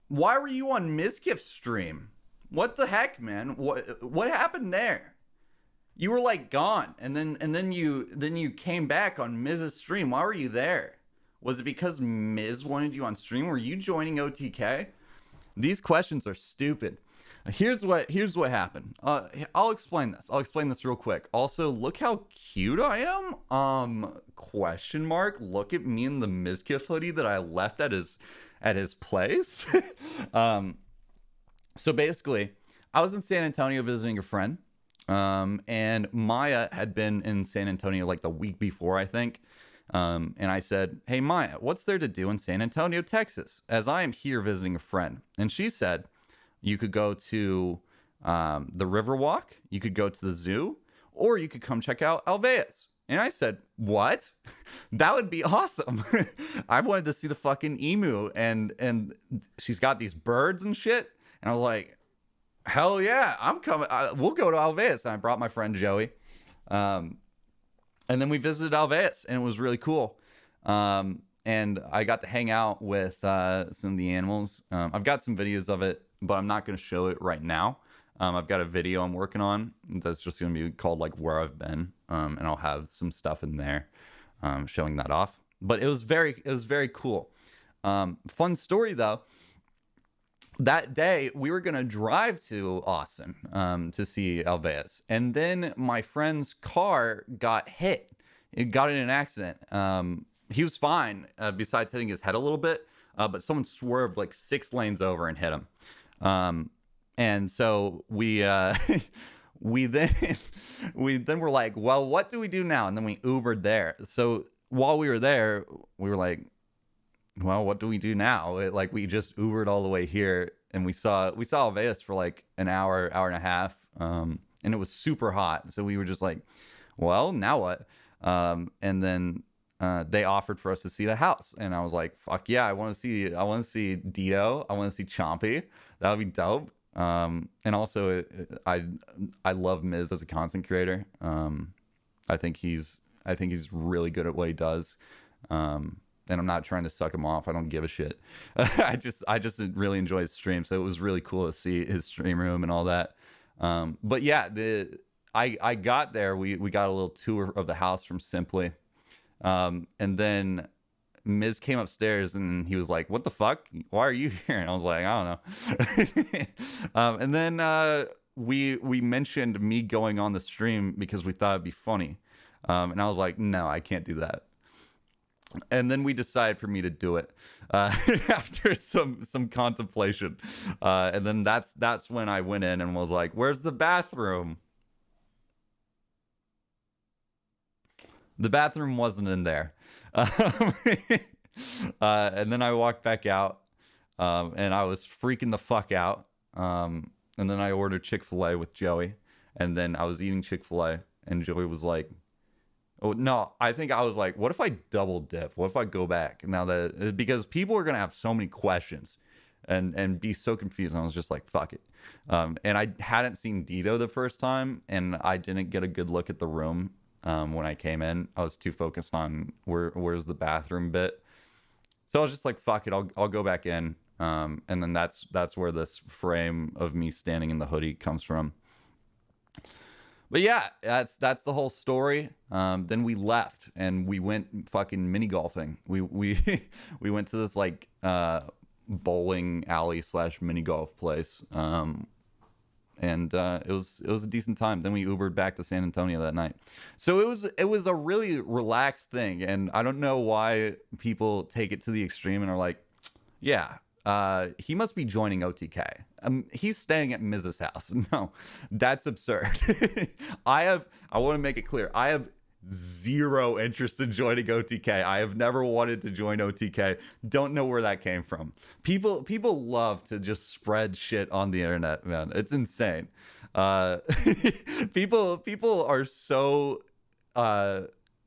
Why were you on Mizkif's stream? What the heck, man? What happened there? You were like gone, and then you came back on Miz's stream. Why were you there? Was it because Miz wanted you on stream? Were you joining OTK? These questions are stupid. Here's what happened. I'll explain this. I'll explain this real quick. Also, look how cute I am. Question mark. Look at me in the Mizkif hoodie that I left at his place. So basically, I was in San Antonio visiting a friend. And Maya had been in San Antonio like the week before, I think. And I said, "Hey Maya, what's there to do in San Antonio, Texas, as I am here visiting a friend?" And she said, "You could go to the Riverwalk, you could go to the zoo, or you could come check out Alveus." And I said, "What? That would be awesome." I wanted to see the fucking emu, and she's got these birds and shit. And I was like, "Hell yeah, I'm coming. We'll go to Alveus." And I brought my friend Joey. And then we visited Alveus, and it was really cool. And I got to hang out with some of the animals. I've got some videos of it, but I'm not going to show it right now. I've got a video I'm working on that's just going to be called like Where I've Been, and I'll have some stuff in there showing that off. But it was very cool. Fun story though. That day we were gonna drive to Austin to see Alveus, and then my friend's car got hit. It got in an accident. He was fine, besides hitting his head a little bit, but someone swerved like 6 lanes over and hit him. And so we we then we then were like, well, what do we do now? And then we Ubered there. So while we were there, we were like, well, what do we do now? Like we just Ubered all the way here, and we saw Alveus for like an hour and a half, and it was super hot. So we were just like, well, now what? And then they offered for us to see the house, and I was like, fuck yeah, I want to see Dito, I want to see Chompy. That would be dope. And also, I love Miz as a content creator. I think he's really good at what he does. And I'm not trying to suck him off. I don't give a shit. I just really enjoy his stream. So it was really cool to see his stream room and all that. But yeah, I got there. We got a little tour of the house from Simply. And then Miz came upstairs and he was like, "What the fuck? Why are you here?" And I was like, "I don't know." And then we mentioned me going on the stream because we thought it'd be funny. And I was like, "No, I can't do that." And then we decided for me to do it after some contemplation. And then that's when I went in and was like, "Where's the bathroom?" The bathroom wasn't in there. And then I walked back out, and I was freaking the fuck out. And then I ordered Chick-fil-A with Joey. And then I was eating Chick-fil-A, and Joey was like, "Oh no!" I think I was like, "What if I double dip? What if I go back now that because people are gonna have so many questions, and be so confused?" And I was just like, "Fuck it." And I hadn't seen Dito the first time, and I didn't get a good look at the room when I came in. I was too focused on where's the bathroom bit. So I was just like, "Fuck it, I'll go back in." And then that's where this frame of me standing in the hoodie comes from. But yeah, that's the whole story. Then we left and we went fucking mini golfing. We we went to this like bowling alley / mini golf place. And it was a decent time. Then we Ubered back to San Antonio that night. So it was a really relaxed thing, and I don't know why people take it to the extreme and are like, "Yeah, he must be joining OTK. He's staying at Miz's house." No, that's absurd. I want to make it clear. I have zero interest in joining OTK. I have never wanted to join OTK. Don't know where that came from. People love to just spread shit on the internet, man. It's insane. People are so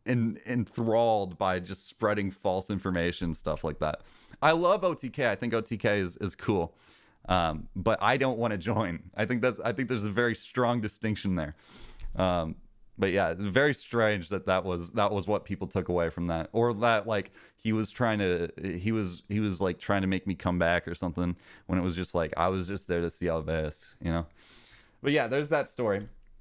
enthralled by just spreading false information, stuff like that. I love OTK. I think OTK is cool. But I don't want to join. I think there's a very strong distinction there. But yeah, it's very strange that that was what people took away from that, or that like he was like trying to make me come back or something, when it was just like I was just there to see Alves, you know. But yeah, there's that story.